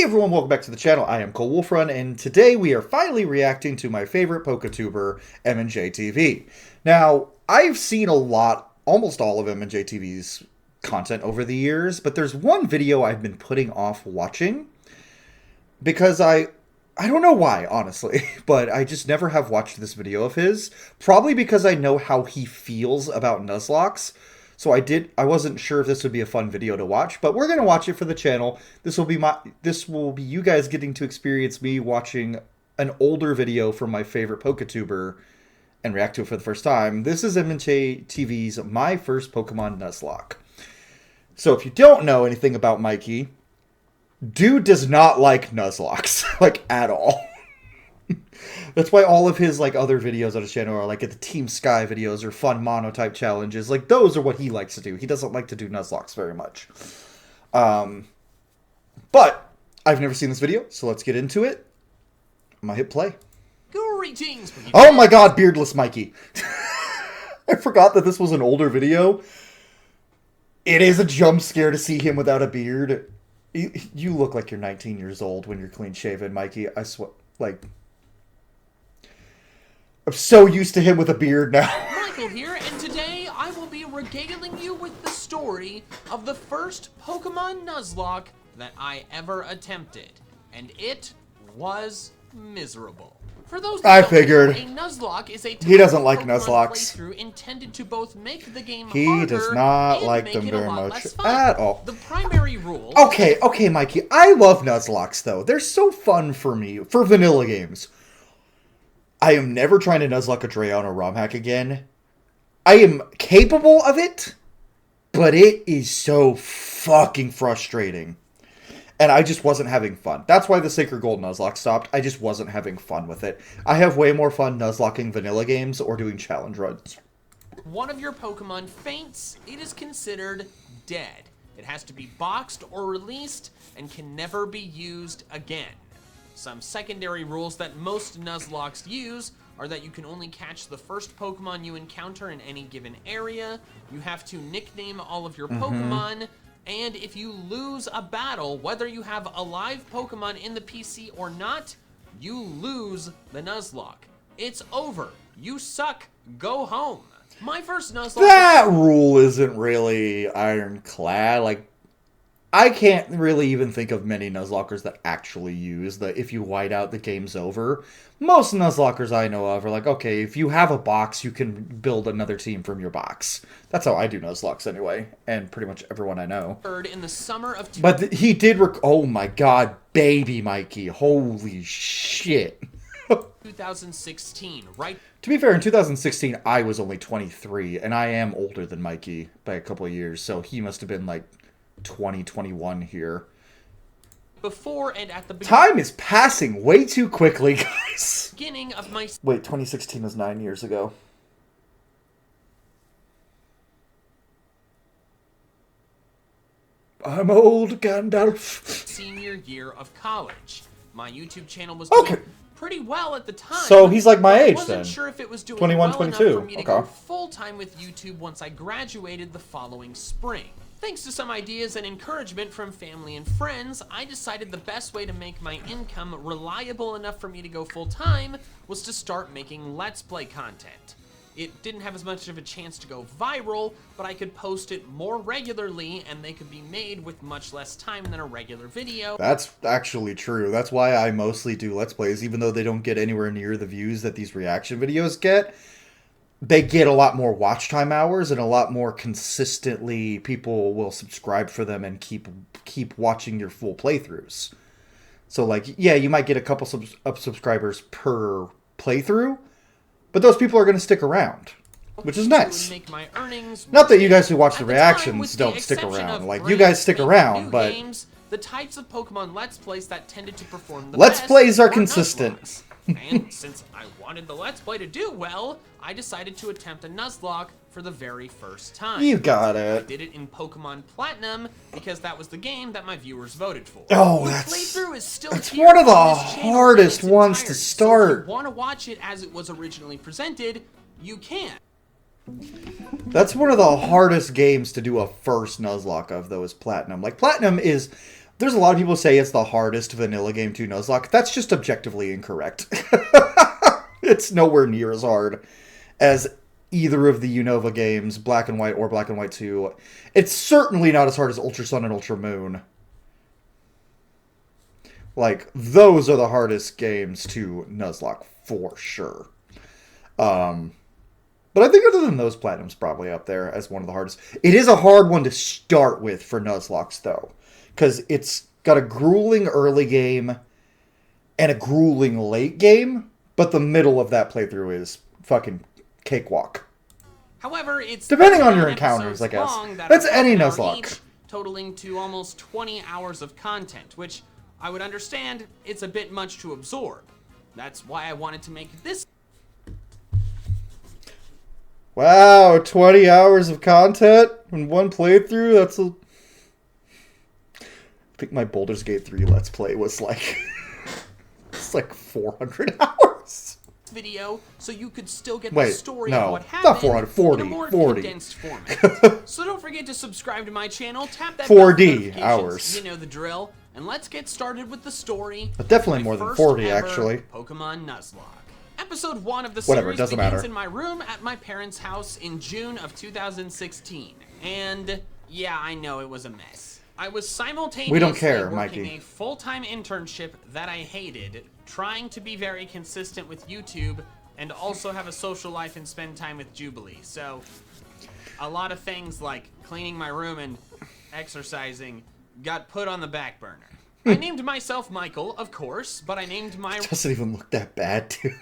everyone, welcome back to the channel. I am Cole Wolfrun, and today we are finally reacting to my favorite Poketuber, MandJTV. Now, I've seen almost all of MandJTV's content over the years, but there's one video I've been putting off watching because I don't know why, honestly, but I just never have watched this video of his. Probably because I know how he feels about Nuzlocks. So I wasn't sure if this would be a fun video to watch, but we're going to watch it for the channel. This will be you guys getting to experience me watching an older video from my favorite Poketuber and react to it for the first time. This is MandJTV's My First Pokemon Nuzlocke. So if you don't know anything about Mikey, dude does not like Nuzlocks, like, at all. That's why all of his, like, other videos on his channel are, like, the Team Sky videos or fun mono-type challenges. Like, those are what he likes to do. He doesn't like to do Nuzlocks very much. But I've never seen this video, so let's get into it. I'm gonna hit play. Greetings! Oh my god, beardless Mikey. I forgot that this was an older video. It is a jump scare to see him without a beard. You look like you're 19 years old when you're clean-shaven, Mikey. I swear, like... I'm so used to him with a beard now. Michael here, and today I will be regaling you with the story of the first Pokemon Nuzlocke that I ever attempted. And it was miserable. For those that don't know, a Nuzlocke is a he doesn't like Pokemon Nuzlocks. Playthrough intended to both make the game he harder does not and like make them it very a lot much less fun. at all. The primary rule... Okay, Mikey. I love Nuzlocks, though. They're so fun for me, for vanilla games. I am never trying to Nuzlocke a Drayon or ROM hack again. I am capable of it, but it is so fucking frustrating. And I just wasn't having fun. That's why the Sacred Gold Nuzlocke stopped. I just wasn't having fun with it. I have way more fun Nuzlocking vanilla games or doing challenge runs. One of your Pokemon faints, it is considered dead. It has to be boxed or released and can never be used again. Some secondary rules that most Nuzlocks use are that you can only catch the first Pokemon you encounter in any given area, you have to nickname all of your Pokemon, and if you lose a battle, whether you have a live Pokemon in the PC or not, you lose the Nuzlocke. It's over. You suck. Go home. My first Nuzlocke... That rule isn't really ironclad. Like, I can't really even think of many Nuzlockers that actually use the if you white out, the game's over. Most Nuzlockers I know of are like, okay, if you have a box, you can build another team from your box. That's how I do Nuzlocks anyway, and pretty much everyone I know. In the summer of... But he did oh my god, baby Mikey, holy shit. 2016, right? To be fair, in 2016, I was only 23, and I am older than Mikey by a couple of years, so he must have been like 2021 here. Before and at the time is passing way too quickly, guys. Beginning of my... Wait, 2016 was 9 years ago. I'm old, Gandalf. Senior year of college. My YouTube channel was doing pretty well at the time. So he's like my age then. I wasn't sure if it was doing 21, well 22. enough for me to go full-time with YouTube once I graduated the following spring. Thanks to some ideas and encouragement from family and friends, I decided the best way to make my income reliable enough for me to go full-time was to start making Let's Play content. It didn't have as much of a chance to go viral, but I could post it more regularly and they could be made with much less time than a regular video. That's actually true. That's why I mostly do Let's Plays, even though they don't get anywhere near the views that these reaction videos get. They get a lot more watch time hours and a lot more consistently people will subscribe for them and keep watching your full playthroughs. So like, yeah, you might get a couple subscribers per playthrough, but those people are going to stick around, which is nice. Not that you guys who watch the reactions don't stick around. Like, you guys stick around, but the types of Pokemon Let's Plays that tended to perform the Let's best Plays are were consistent. Nuzlocks. And since I wanted the Let's Play to do well, I decided to attempt a Nuzlocke for the very first time. You got it. I did it in Pokemon Platinum because that was the game that my viewers voted for. Oh, that's one of the hardest ones to start. So if you want to watch it as it was originally presented, you can. That's one of the hardest games to do a first Nuzlocke of, though, is Platinum. Like, Platinum is... There's a lot of people say it's the hardest vanilla game to Nuzlocke. That's just objectively incorrect. It's nowhere near as hard as either of the Unova games, Black and White or Black and White 2. It's certainly not as hard as Ultra Sun and Ultra Moon. Like, those are the hardest games to Nuzlocke, for sure. But I think other than those, Platinum's probably up there as one of the hardest. It is a hard one to start with for Nuzlocke, though. Because it's got a grueling early game and a grueling late game. But the middle of that playthrough is fucking cakewalk. However, it's depending on your encounters, I guess. That's any Nuzlocke. Totaling to almost 20 hours of content, which I would understand it's a bit much to absorb. That's why I wanted to make this. Wow, 20 hours of content in one playthrough? That's a... I think my Baldur's Gate 3 Let's Play was like... it's like 400 hours. Video, so you could still get the story of what happened not 400, 40, in a more 40. condensed format. So don't forget to subscribe to my channel, tap that 4D hours. You know the drill, and let's get started with the story. But definitely more than 40, actually. Pokemon Nuzlocke. Episode 1 of the Whatever, series doesn't begins matter. in my room at my parents' house in June of 2016. And yeah, I know it was a mess. I was simultaneously working Mikey. a full-time internship that I hated, trying to be very consistent with YouTube, and also have a social life and spend time with Jubilee. So, a lot of things like cleaning my room and exercising got put on the back burner. I named myself Michael, of course, but I named my It doesn't even look that bad, dude.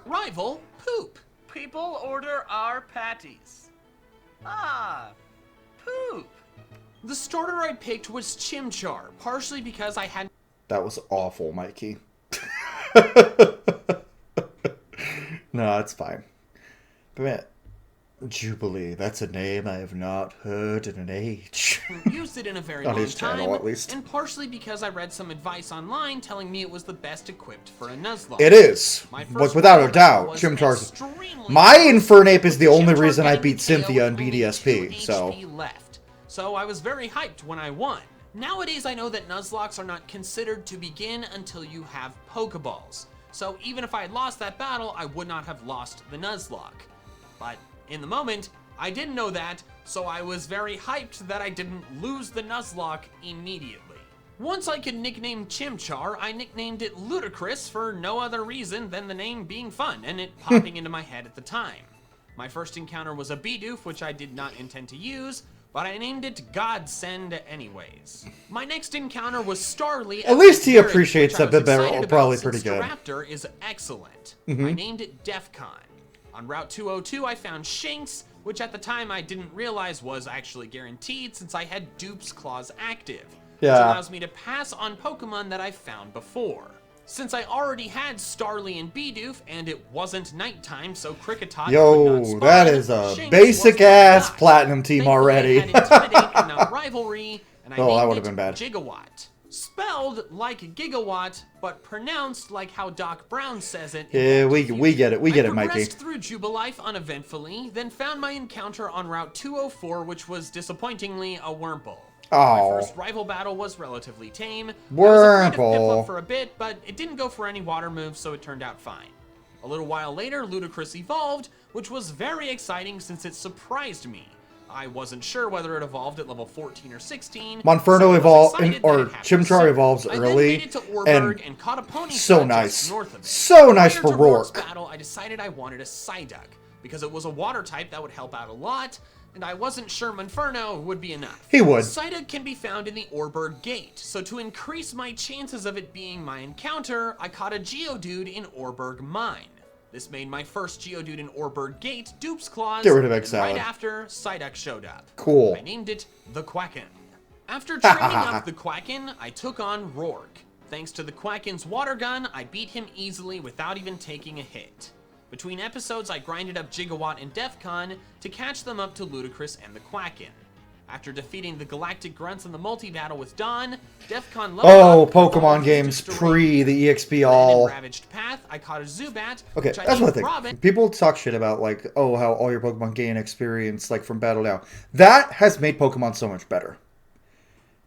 rival Poop. People order our patties. Ah, Poop. The starter I picked was Chimchar, partially because I had... That was awful, Mikey. No, it's fine. But Jubilee, that's a name I have not heard in an age. used it in a very On long his time, channel, at least. and partially because I read some advice online telling me it was the best equipped for a Nuzlocke. It is. My first But without a rival doubt, was Chimchar's... extremely My good, Infernape is the with only Chimchar reason I getting beat the KO Cynthia in with only BDSP, 2 so... HP left. So I was very hyped when I won. Nowadays I know that Nuzlocks are not considered to begin until you have Pokeballs. So even if I had lost that battle, I would not have lost the Nuzlocke. But in the moment, I didn't know that, so I was very hyped that I didn't lose the Nuzlocke immediately. Once I could nickname Chimchar, I nicknamed it Ludicrous for no other reason than the name being fun and it popping into my head at the time. My first encounter was a Bidoof, which I did not intend to use, but I named it Godsend anyways. My next encounter was Starly. At least he Barrett, appreciates which I that the was barrel excited probably about pretty since good. Staraptor is excellent. I named it Defcon. On Route 202, I found Shinx, which at the time I didn't realize was actually guaranteed since I had Dupe's Claws active, which Yeah. allows me to pass on Pokemon that I've found before. Since I already had Starly and Bidoof, and it wasn't nighttime, so Kricketot could not Yo, spawn, that is a Shinx basic-ass was Platinum team Thankfully, already. It had Intimidate and not Rivalry, and I Oh, that named would've it been bad. Gigawatt. Spelled like Gigawatt, but pronounced like how Doc Brown says it. in Yeah, Back to we the get it. We Future. get I it, Mikey. progressed through Jubilife uneventfully, then found my encounter on Route 204, which was disappointingly a Wurmple. My Oh. first rival battle was relatively tame. I was afraid of Wurmple. Piplup for a bit, but it didn't go for any water moves, so it turned out fine. A little while later, Ludicrous evolved, which was very exciting since it surprised me. I wasn't sure whether it evolved at level 14 or 16. Monferno so I was evolved, excited or that it happened Chimchar soon. evolves I then early, made it to Orberg and caught a pony so just nice. north of it. So nice Prior for to Rourke's Rourke. battle, I decided I wanted a Psyduck because it was a water type that would help out a lot, and I wasn't sure Monferno would be enough. He would. Psyduck can be found in the Orberg Gate, so to increase my chances of it being my encounter, I caught a Geodude in Orberg Mine. This made my first Geodude in Orberg Gate Dupe's Claws. Get rid of Egg and Salad. right after, Psyduck showed up. Cool. I named it the Quacken. After training up the Quacken, I took on Rourke. Thanks to the Quacken's water gun, I beat him easily without even taking a hit. Between episodes, I grinded up Gigawatt and Defcon to catch them up to Ludicrous and the Quacken. After defeating the Galactic Grunts in the multi-battle with Dawn, Defcon leveled Oh, up and Pokemon evolved games into Storm. pre the EXP In all. Ravaged Path, I caught a Zubat, Okay, which I that's what I named think. Robin. People talk shit about, like, oh, how all your Pokemon gain experience, like, from Battle Now. That has made Pokemon so much better.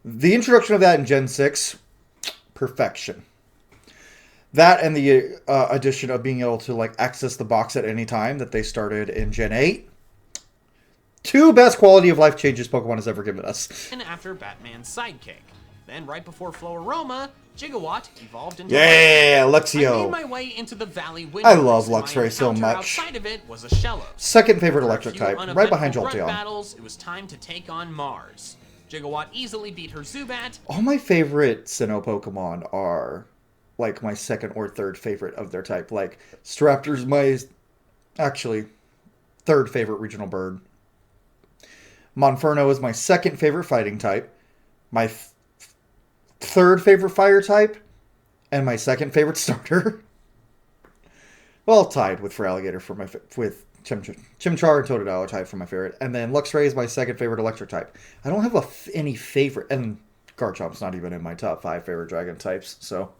The introduction of that in Gen 6, perfection. That and the addition of being able to like access the box at any time that they started in Gen 8. Two best quality of life changes Pokemon has ever given us. And after Batman's sidekick. Then right before Floaroma, Gigawatt evolved into Yeah, I Luxio. made my way into the Valley I love Windbreeze, and Luxray my so encounter much. Outside of it was a Shellos. Second favorite electric After a type, few right behind uneventful grunt Jolteon. battles, it was time to take on Mars. Gigawatt easily beat her Zubat. All my favorite Sinnoh Pokemon are like my second or third favorite of their type. Like Staraptor's my actually third favorite regional bird. Monferno is my second favorite fighting type. My third favorite fire type. And my second favorite starter. Well, tied with Feraligatr for my with Chimchar and Totodile type for my favorite. And then Luxray is my second favorite electric type. I don't have any favorite. And Garchomp's not even in my top 5 favorite dragon types, so.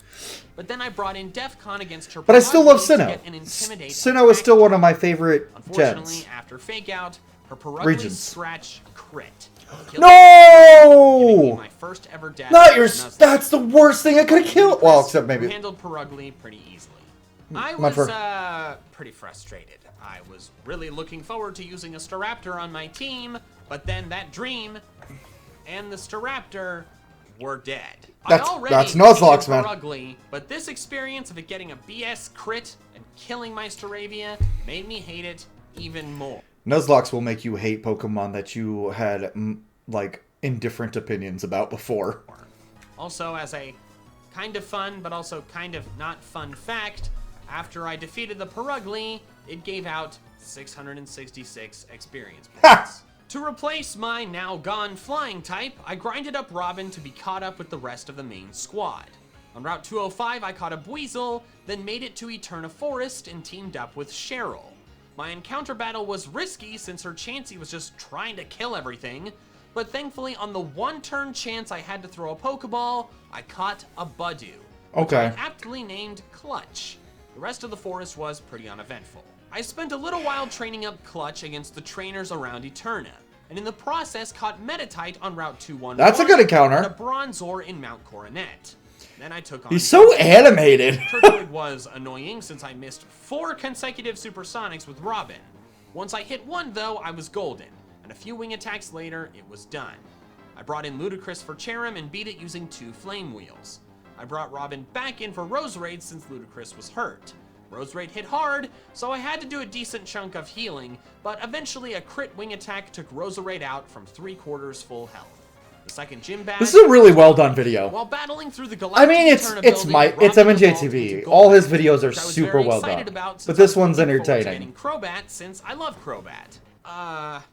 But then I brought in Defcon against her. But I still love Purugly to Sinnoh. get an intimidate Sinnoh is still attack. one of my favorite Unfortunately, gens. after Fake Out, her Purugly Regions. Scratch crit. Giving me No! my first ever death. Not with your. Nuzlocke. That's the worst thing I could have killed. Well, except Who maybe. handled Purugly pretty easily. I My was fir- pretty frustrated. I was really looking forward to using a Staraptor on my team, but then that dream and the Staraptor were dead. That's Nuzlocke's, man. Purugly, but this experience of it getting a BS crit and killing my Staravia made me hate it even more. Nuzlocke will make you hate Pokemon that you had like indifferent opinions about before. Also, as a kind of fun, but also kind of not fun fact, after I defeated the Purugly, it gave out 666 experience points. To replace my now gone flying type, I grinded up Robin to be caught up with the rest of the main squad. On Route 205, I caught a Buizel, then made it to Eterna Forest and teamed up with Cheryl. My encounter battle was risky since her Chansey was just trying to kill everything, but thankfully on the one turn chance I had to throw a Pokeball, I caught a Budew, which Okay. I aptly named Clutch. The rest of the forest was pretty uneventful. I spent a little while training up Clutch against the trainers around Eterna, and in the process caught Metatite on Route 211. That's a good encounter. And a Bronzor in Mount Coronet. Then I took on... He's so animated. Turtwig was annoying since I missed 4 consecutive Supersonics with Robin. Once I hit one though, I was golden, and a few wing attacks later, it was done. I brought in Ludicrous for Cherim and beat it using 2 Flame Wheels. I brought Robin back in for Roserade since Ludicrous was hurt. Roserade hit hard, so I had to do a decent chunk of healing, but eventually a crit wing attack took Roserade out from 3/4 full health. The second gym badge... This is a really well done video. While battling through the I Galactic mean, it's Eterna building, MandJTV. Robin evolved into All Golbat, his videos are which I was super very well excited done. about But since this I was one's looking forward to entertaining. getting Crobat since I love Crobat.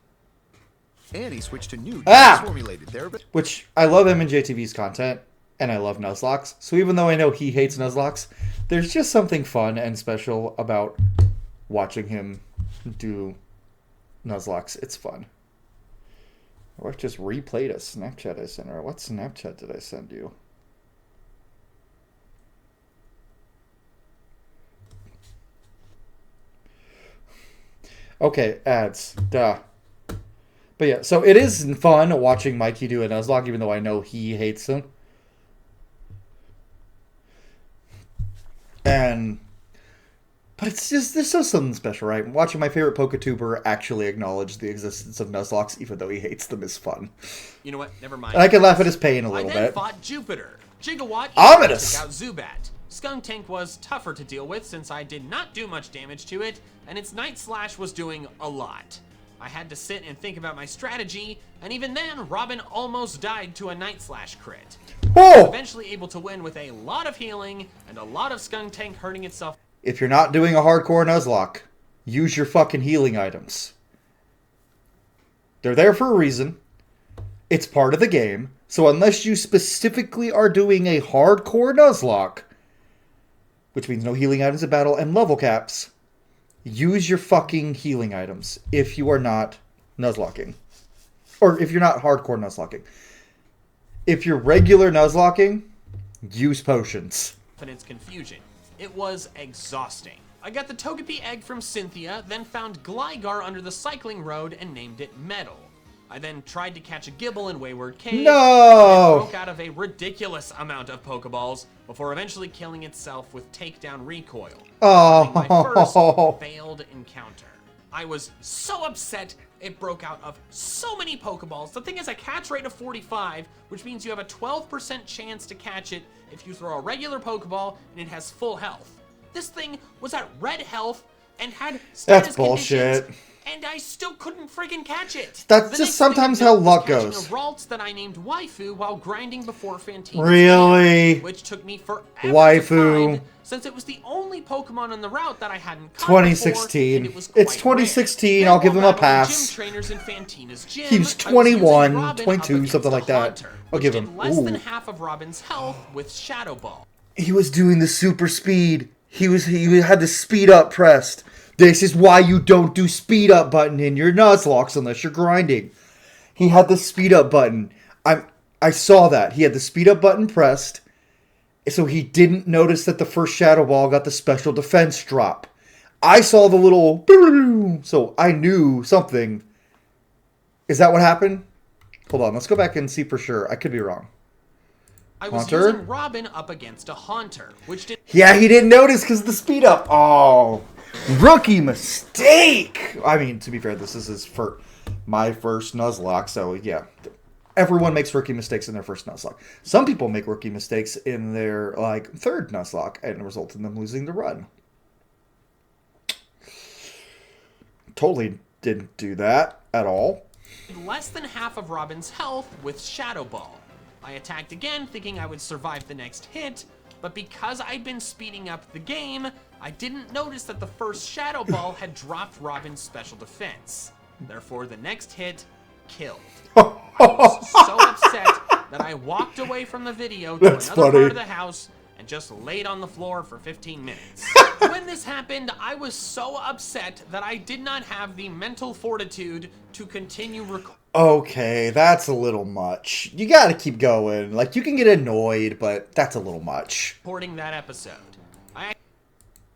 And he switched to new Ah! formulated therapy. Which, I love MandJTV's content, and I love Nuzlocke's. So even though I know he hates Nuzlocke's, there's just something fun and special about watching him do Nuzlocke's. It's fun. Or I just replayed a Snapchat I sent her. What Snapchat did I send you? Okay, ads. Duh. But yeah, so it is fun watching Mikey do a Nuzlocke, even though I know he hates him. But it's just, there's still something special, right? Watching my favorite Poketuber actually acknowledge the existence of Nuzlocks, even though he hates them, is fun. You know what? Never mind. And I can laugh at his pain a I little then bit. fought Jupiter. Gigawatt Ominous! took out Zubat. Skuntank was tougher to deal with since I did not do much damage to it, and its Night Slash was doing a lot. I had to sit and think about my strategy, and even then, Robin almost died to a Night Slash crit. Oh! Eventually able to win with a lot of healing and a lot of Skuntank hurting itself. If you're not doing a hardcore Nuzlocke, use your fucking healing items. They're there for a reason. It's part of the game. So unless you specifically are doing a hardcore Nuzlocke, which means no healing items in battle and level caps, use your fucking healing items if you are not Nuzlocking. Or if you're not hardcore Nuzlocking. If you're regular Nuzlocking, use potions. And its confusion. It was exhausting. I got the Togepi egg from Cynthia, then found Gligar under the cycling road and named it Metal. I then tried to catch a Gibble in Wayward Cave. No! And broke out of a ridiculous amount of Pokeballs before eventually killing itself with Takedown Recoil. Oh. My first failed encounter. I was so upset it broke out of so many Pokeballs. The thing is a catch rate of 45, which means you have a 12% chance to catch it if you throw a regular Pokeball and it has full health. This thing was at red health and had status That's bullshit. conditions, and I still couldn't friggin' catch it. That's The just next sometimes thing I how did was luck catching goes. A Ralts that I named Waifu while grinding before Fantina's Really? Gym, which took me forever Waifu. to find, since it was the only Pokemon on the route that I hadn't caught 2016. before, and it was It's quite 2016, rare. I'll give Then him a while battling pass. Gym trainers in Fantina's gym, He was I 21, using Robin 22, up against something a like that. Haunter, I'll which give did him. less than Ooh. half of Robin's health with Shadow Ball. He was doing the super speed. He had the speed up pressed. This is why you don't do speed up button in your Nuzlocks unless you're grinding. He had the speed up button. I saw that. He had the speed up button pressed. So he didn't notice that the first Shadow Ball got the special defense drop. I saw the little, so I knew something. Is that what happened? Hold on, let's go back and see for sure. I could be wrong. I was Haunter? using Robin up against a Haunter, which did Yeah, he didn't notice because of the speed up. Oh, rookie mistake. I mean, to be fair, this is my first Nuzlocke, so yeah. Everyone makes rookie mistakes in their first Nuzlocke. Some people make rookie mistakes in their third Nuzlocke and result in them losing the run. Totally didn't do that at all. less than half of Robin's health with Shadow Ball. I attacked again, thinking I would survive the next hit, but because I'd been speeding up the game, I didn't notice that the first Shadow Ball had dropped Robin's special defense. Therefore, the next hit killed. I was so upset that I walked away from the video to That's another funny. part of the house and just laid on the floor for 15 minutes. When this happened, I was so upset that I did not have the mental fortitude to continue recording. Okay, that's a little much. You gotta keep going. Like, you can get annoyed, but that's a little much. That episode. I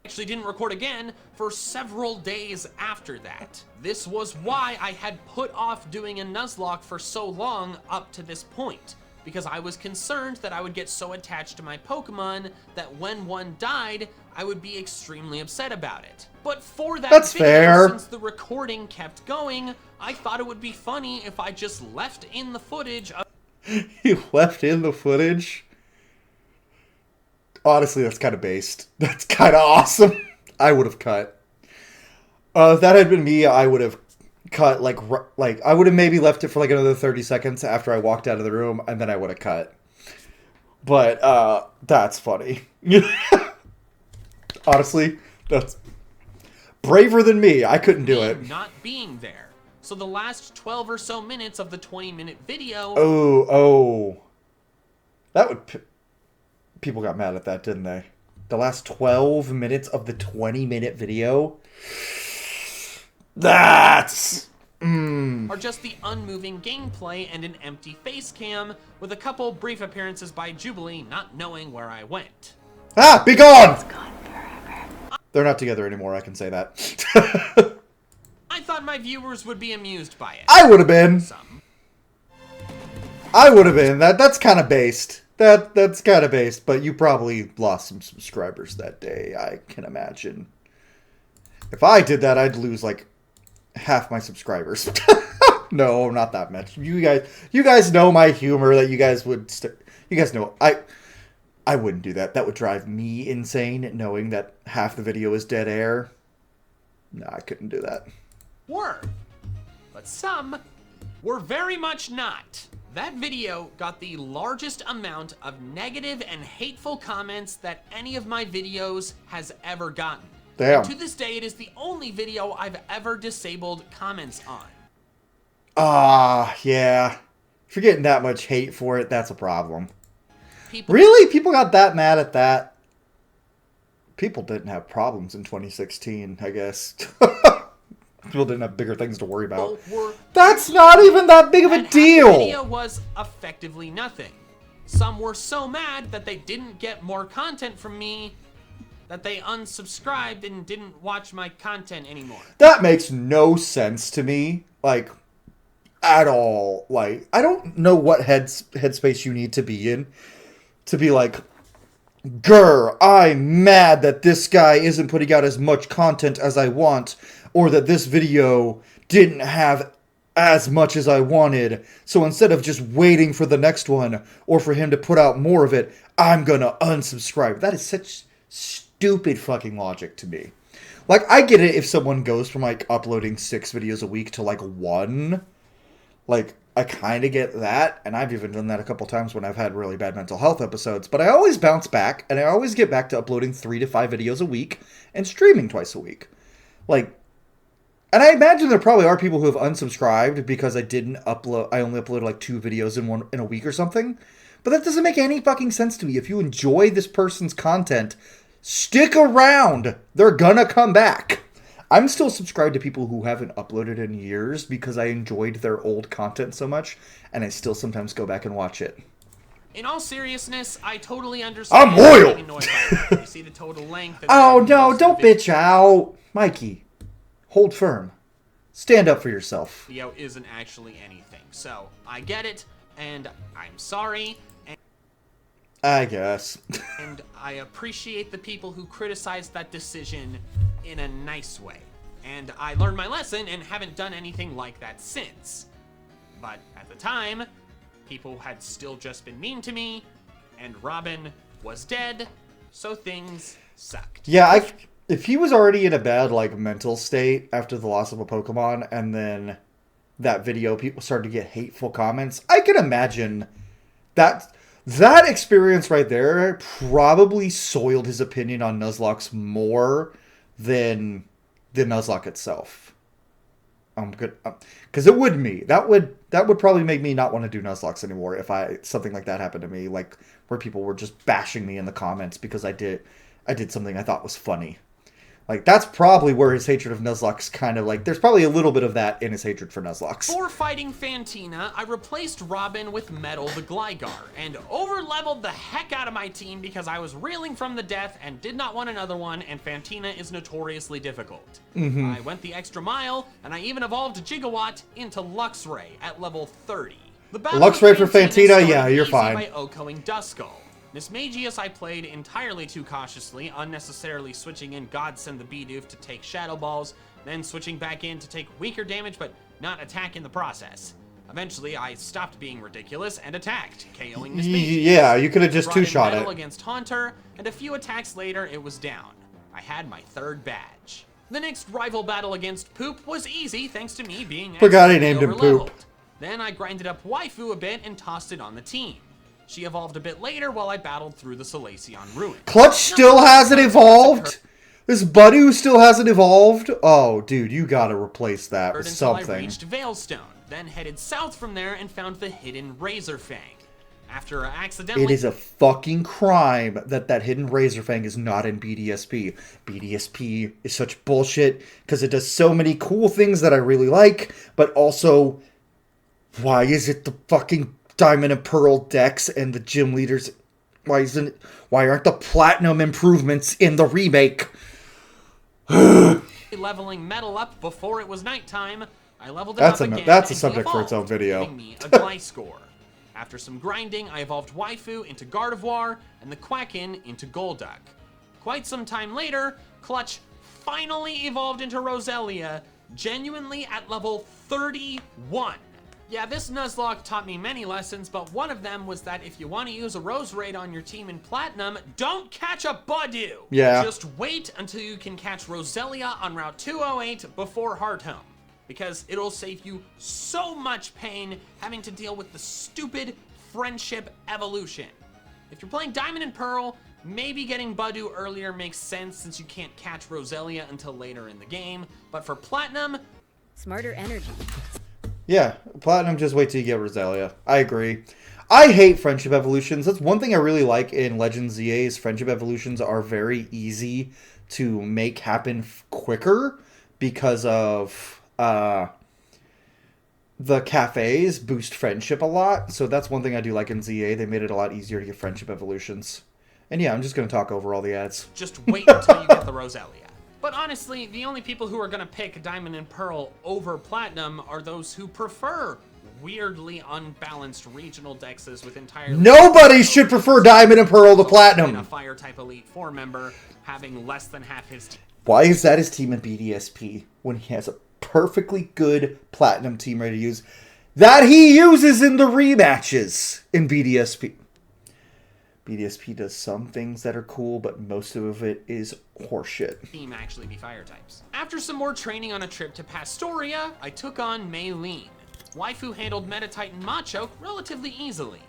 actually didn't record again for several days after that. This was why I had put off doing a Nuzlocke for so long up to this point, because I was concerned that I would get so attached to my Pokemon that when one died, I would be extremely upset about it. But for that That's video, fair. since the recording kept going, I thought it would be funny if I just left in the footage of You left in the footage? Honestly, that's kind of based. That's kind of awesome. I would have cut. If that had been me, I would have cut, like I would have maybe left it for like another 30 seconds after I walked out of the room, and then I would have cut. But, that's funny. Honestly, that's braver than me. I couldn't do it. not being there. So the last 12 or so minutes of the 20-minute video Oh. That would... People got mad at that, didn't they? The last 12 minutes of the 20-minute video? That's... are just the unmoving gameplay and an empty face cam with a couple brief appearances by Jubilee not knowing where I went. Ah, be gone! They're not together anymore, I can say that. I thought my viewers would be amused by it. I would have been. Some. I would have been. That's kind of based. That's kind of based, but you probably lost some subscribers that day, I can imagine. If I did that, I'd lose like half my subscribers. No, not that much. You guys know my humor, that you guys would you guys know I wouldn't do that. That would drive me insane, knowing that half the video is dead air. No, I couldn't do that. Were. But some were very much not. That video got the largest amount of negative and hateful comments that any of my videos has ever gotten. Damn. And to this day, it is the only video I've ever disabled comments on. Yeah. If you're getting that much hate for it, that's a problem. People Really? People got that mad at that? People didn't have problems in 2016, I guess. People didn't have bigger things to worry about. were That's not even that big of a and half the video deal! was effectively nothing. Some were so mad that they didn't get more content from me that they unsubscribed and didn't watch my content anymore. That makes no sense to me. Like, at all. Like, I don't know what headspace you need to be in to be like, grr, I'm mad that this guy isn't putting out as much content as I want, or that this video didn't have as much as I wanted. So instead of just waiting for the next one, or for him to put out more of it, I'm gonna unsubscribe. That is such stupid fucking logic to me. Like, I get it if someone goes from, like, uploading 6 videos a week to, like, 1. Like, I kind of get that, and I've even done that a couple times when I've had really bad mental health episodes, but I always bounce back, and I always get back to uploading 3 to 5 videos a week and streaming twice a week. Like, and I imagine there probably are people who have unsubscribed because I only uploaded like 2 videos in a week or something, but that doesn't make any fucking sense to me. If you enjoy this person's content, stick around. They're gonna come back. I'm still subscribed to people who haven't uploaded in years because I enjoyed their old content so much, and I still sometimes go back and watch it. In all seriousness, I totally understand. I'm loyal! Being annoyed by it. You see the total length. Oh no, don't bitch out. Mikey, hold firm. Stand up for yourself. Video isn't actually anything. So, I get it, and I'm sorry. I guess. And I appreciate the people who criticized that decision in a nice way. And I learned my lesson and haven't done anything like that since. But at the time, people had still just been mean to me, and Robin was dead, so things sucked. Yeah, if he was already in a bad, like, mental state after the loss of a Pokemon, and then that video, people started to get hateful comments, I can imagine that experience right there probably soiled his opinion on Nuzlocke more than the Nuzlocke itself. I'm good, because it would me. That would probably make me not want to do Nuzlocke anymore if something like that happened to me, like where people were just bashing me in the comments because I did something I thought was funny. Like, that's probably where his hatred of Nuzlocke's kind of like, there's probably a little bit of that in his hatred for Nuzlocke. For fighting Fantina, I replaced Robin with Metal the Gligar, and over-leveled the heck out of my team because I was reeling from the death and did not want another one, and Fantina is notoriously difficult. I went the extra mile, and I even evolved Gigawatt into Luxray at level 30. The battle Luxray for with Fantina, started yeah, you're easy fine. by Okoing Duskull. Miss Magius I played entirely too cautiously, unnecessarily switching in Godsend the Bidoof to take Shadow Balls, then switching back in to take weaker damage but not attack in the process. Eventually, I stopped being ridiculous and attacked, KOing Miss Magius. Yeah, you could have just two-shot it. Against Haunter, and a few attacks later, it was down. I had my 3rd badge. The next rival battle against Poop was easy thanks to me being Forgot he named him Poop. Then I grinded up Waifu a bit and tossed it on the team. She evolved a bit later while I battled through the Salacion Ruin. Clutch still hasn't evolved? This Budu still hasn't evolved? Oh, dude, you gotta replace that with something. I reached Veilstone, then headed south from there and found the hidden Razorfang. After accidentally... It is a fucking crime that hidden Razorfang is not in BDSP. BDSP is such bullshit because it does so many cool things that I really like, but also, why is it the fucking Diamond and Pearl decks and the gym leaders? Why aren't the platinum improvements in the remake? Leveling Metal up before it was nighttime, I leveled it up again. That's a subject for its own video. Giving me a Gliscor. After some grinding, I evolved Waifu into Gardevoir and the Quacken into Golduck. Quite some time later, Clutch finally evolved into Roselia, genuinely at level 31. Yeah, this Nuzlocke taught me many lessons, but one of them was that if you want to use a Rose Raid on your team in Platinum, don't catch a Budu! Yeah. Just wait until you can catch Roselia on Route 208 before Hearthome, because it'll save you so much pain having to deal with the stupid friendship evolution. If you're playing Diamond and Pearl, maybe getting Budu earlier makes sense since you can't catch Roselia until later in the game, but for Platinum... Smarter energy. Yeah, Platinum, just wait till you get Roselia. I agree. I hate friendship evolutions. That's one thing I really like in Legends ZA is friendship evolutions are very easy to make happen quicker because of the cafes boost friendship a lot. So that's one thing I do like in ZA. They made it a lot easier to get friendship evolutions. And yeah, I'm just going to talk over all the ads. Just wait until you get the Roselia. But honestly, the only people who are going to pick Diamond and Pearl over Platinum are those who prefer weirdly unbalanced regional dexes with entirely... Nobody should prefer Diamond and Pearl to And a Platinum. fire type Elite Four member having less than half his team. Why is that his team in BDSP when he has a perfectly good Platinum team ready to use that he uses in the rematches in BDSP? BDSP does some things that are cool, but most of it is horseshit. Team actually be fire types. After some more training on a trip to Pastoria, I took on Maylene. Waifu handled Meta Titan Machoke relatively easily.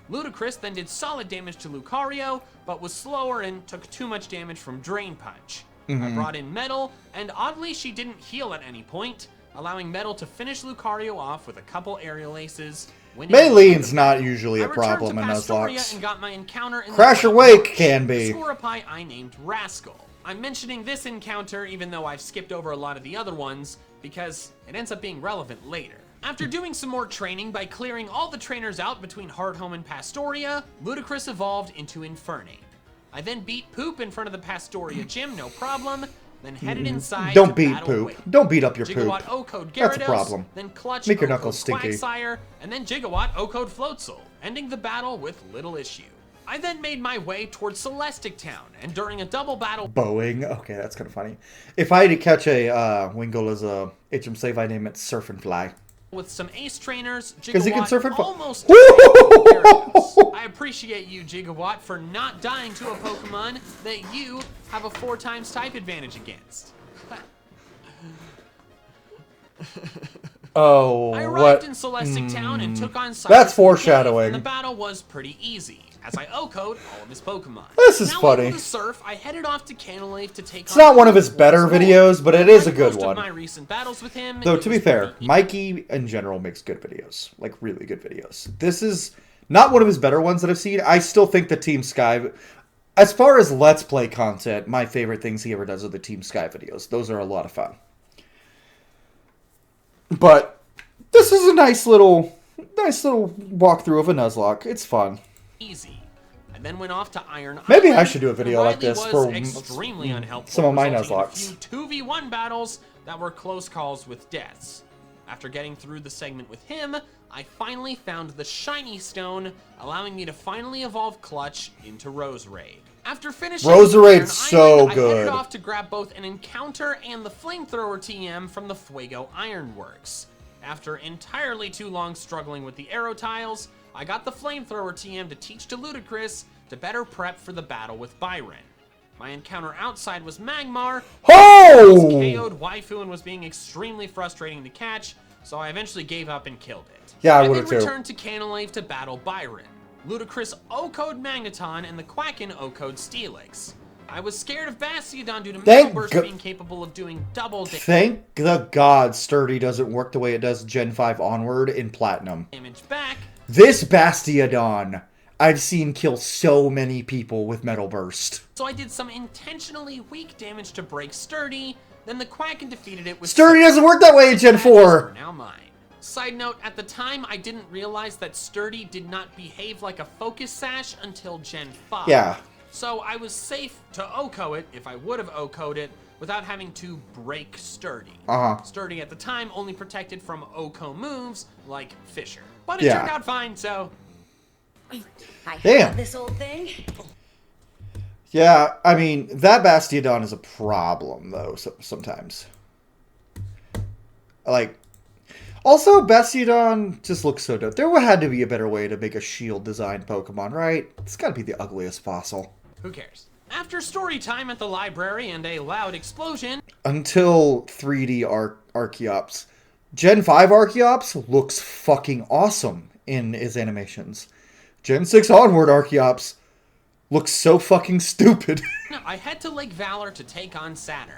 Ludicrous then did solid damage to Lucario, but was slower and took too much damage from Drain Punch. I brought in Metal, and oddly she didn't heal at any point, allowing Metal to finish Lucario off with a couple aerial aces. Maylene's not usually a I returned problem to in Pastoria Nuzlocke. and got my encounter in Crash the or Wake can The be. Scorepai I named Rascal. I'm mentioning this encounter even though I've skipped over a lot of the other ones because it ends up being relevant later. After doing some more training by clearing all the trainers out between Hardhome and Pastoria, Ludicrous evolved into Infernape. I then beat Poop in front of the Pastoria gym, no problem, then headed inside Don't to beat battle Poop. Wake. Don't beat up your Gigawatt Poop. O-Code Gyarados, That's a problem. then Clutch Make your O-Code knuckles stinky. Quagsire, and then Gigawatt O-Code Floatzel, ending the battle with little issue. I then made my way towards Celestic Town, and during a double battle Boeing. Okay, that's kind of funny. If I had to catch a Wingull as a HM save, I name it Surf and Fly. with some ace trainers, 'Cause he can Gigawatt surf and fly. almost Woo! Gyarados. I appreciate you, Gigawatt, for not dying to a Pokemon that you have a 4x type advantage against. Oh, I arrived what? in Celestic Town and took on Cyrus That's the foreshadowing. Cave, and the battle was pretty easy, as I O-code all of his Pokemon. This is now funny. able to surf, I headed off to Canalave to take It's not one of his better videos, but it is a good Most one. of my recent battles with him, Though, it to be was fair, pretty Mikey in general makes good videos. Like, really good videos. This is not one of his better ones that I've seen. I still think the Team Sky... As far as Let's Play content, my favorite things he ever does are the Team Sky videos. Those are a lot of fun. But this is a nice little walkthrough of a Nuzlocke. It's fun. easy. I then went off to Iron Maybe Island, I should do a video and like this Riley for was extremely unhelpful, some of my resulting in a Nuzlockes. few 2v1 battles that were close calls with deaths. After getting through the segment with him, I finally found the Shiny Stone, allowing me to finally evolve Clutch into Roserade. After finishing Roserade's Iron so Island, I good. headed off to grab both an Encounter and the Flamethrower TM from the Fuego Ironworks. After entirely too long struggling with the arrow tiles, I got the Flamethrower TM to teach to Ludicrous to better prep for the battle with Byron. My encounter outside was Magmar. He was KO'd Waifu and was being extremely frustrating to catch, so I eventually gave up and killed it. Yeah, I then would've too. returned to Canalave to battle Byron. Ludicrous O-Code Magneton and the Quacken O-Code Steelix. I was scared of Bastiodon due to Metal Burst being capable of doing double Thank the God Sturdy doesn't work the way it does Gen 5 onward in Platinum. damage back. This Bastiodon, I've seen kill so many people with Metal Burst. So I did some intentionally weak damage to break Sturdy, then the Quacken defeated it with Sturdy doesn't work that way in Gen 4. are now mine. Side note, at the time, I didn't realize that Sturdy did not behave like a Focus Sash until Gen 5. Yeah. So I was safe to OHKO it, if I would have OHKO'd it, without having to break Sturdy. Sturdy at the time only protected from OHKO moves, like Fisher. But it turned out fine, so... I Damn. have this old thing. Yeah, I mean, that Bastiodon is a problem, though, sometimes. Like, also, Bastiodon just looks so dope. There had to be a better way to make a shield-designed Pokemon, right? It's gotta be the ugliest fossil. Who cares? After story time at the library and a loud explosion... Until 3D Archeops. Gen 5 Archeops looks fucking awesome in his animations. Gen 6 onward Archeops looks so fucking stupid. I head to Lake Valor to take on Saturn.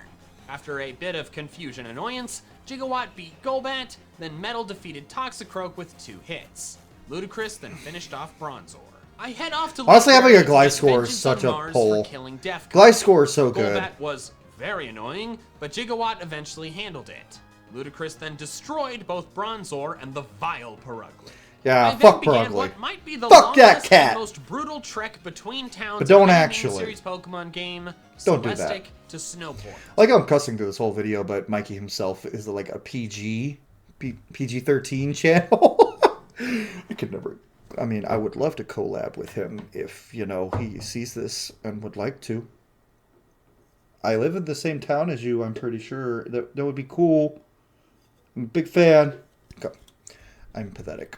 After a bit of confusion and annoyance, Gigawatt beat Golbat, then Metal defeated Toxicroak with 2 hits. Ludicrous then finished off Bronzor. I head off to Honestly, having a Library to Gliscor get is Vengeance such on a Mars pull. for killing Defcon. Gliscor is so good. Golbat was very annoying, but Gigawatt eventually handled it. Ludicrous then destroyed both Bronzor and the vile Perugly. Yeah, I then fuck began Perugly. what might be the Fuck that longest cat. and most brutal trek between towns But don't in any actually. series Pokemon game, Don't do that. Celestic to Snowport. Like, I'm cussing through this whole video, but Mikey himself is like a PG-13 channel. I could never. I mean, I would love to collab with him if, you know, he sees this and would like to. I live in the same town as you, I'm pretty sure. That would be cool. I'm a big fan. Okay. I'm pathetic.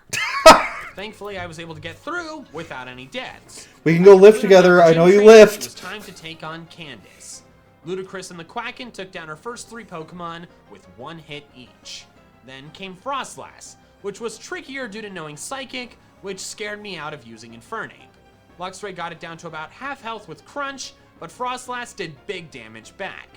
Thankfully, I was able to get through without any deaths. We can go lift together. I know you It lift. was time to take on Candace. Ludicrous and the Quacken took down her first 3 Pokemon with 1 hit each. Then came Frostlass, which was trickier due to knowing Psychic, which scared me out of using Infernape. Luxray got it down to about half health with Crunch, but Frostlass did big damage back.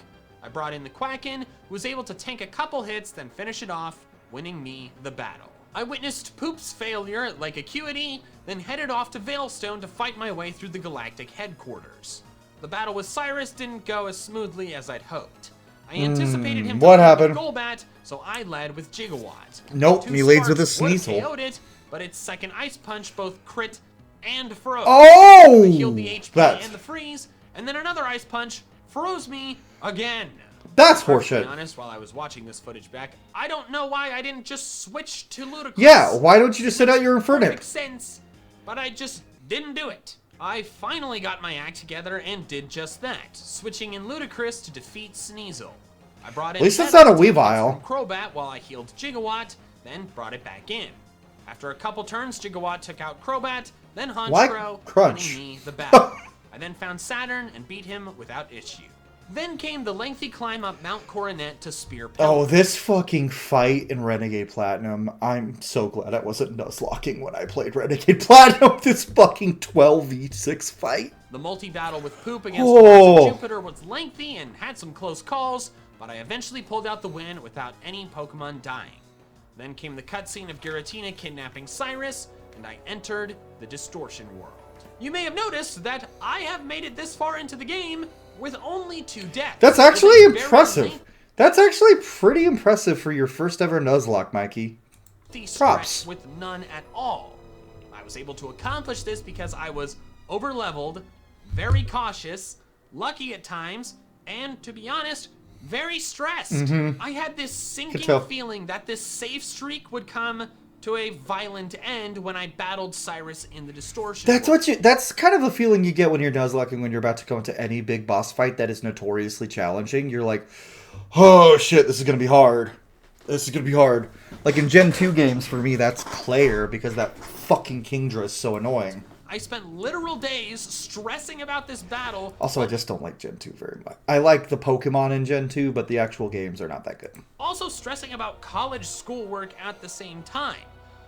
I brought in the Quacken, who was able to tank a couple hits, then finish it off, winning me the battle. I witnessed Poop's failure at Lake Acuity, then headed off to Veilstone to fight my way through the Galactic headquarters. The battle with Cyrus didn't go as smoothly as I'd hoped. I anticipated him to what lead happened? with Golbat, so I led with Gigawatt. Nope, 2 he leads with a Sparks would've Sneasel. KO'd it, but its second Ice Punch both crit and froze. Oh! I healed the HP That's, and the freeze, and then another Ice Punch froze me again. that's To be horseshit. honest, while I was watching this footage back, I don't know why I didn't just switch to Ludicrous. Yeah, why don't you just sit out your Infernape? Makes sense, but I just didn't do it. I finally got my act together and did just that, switching in Ludicrous to defeat Sneasel. I brought in At least it's Meta not a to take Weavile. from Crobat while I healed Gigawatt, then brought it back in. After a couple turns, Gigawatt took out Crobat, then Why Honchkrow, Crunch? winning me the battle. I then found Saturn and beat him without issue. Then came the lengthy climb up Mount Coronet to spear Pelican. Oh, this fucking fight in Renegade Platinum. I'm so glad I wasn't Nuzlocking when I played Renegade Platinum. This fucking 12v6 fight. The multi-battle with Poop against Oh. Mars and Jupiter was lengthy and had some close calls, but I eventually pulled out the win without any Pokemon dying. Then came the cutscene of Giratina kidnapping Cyrus, and I entered the Distortion World. You may have noticed that I have made it this far into the game with only 2 deaths. That's With actually a very impressive. lengthy That's actually pretty impressive for your first ever Nuzlocke, Mikey. stretch Props. with none at all. I was able to accomplish this because I was over-leveled, very cautious, lucky at times, and to be honest, very stressed. I had this tell. sinking feeling that this safe streak would come to a violent end when I battled Cyrus in the Distortion World. That's kind of the feeling you get when you're Nuzlocking when you're about to go into any big boss fight that is notoriously challenging. You're like, oh shit, this is gonna be hard. This is gonna be hard. Like in Gen 2 games for me, that's Claire because that fucking Kingdra is so annoying. I spent literal days stressing about this battle. Also, I just don't like Gen 2 very much. I like the Pokemon in Gen 2, but the actual games are not that good. Also stressing about college schoolwork at the same time.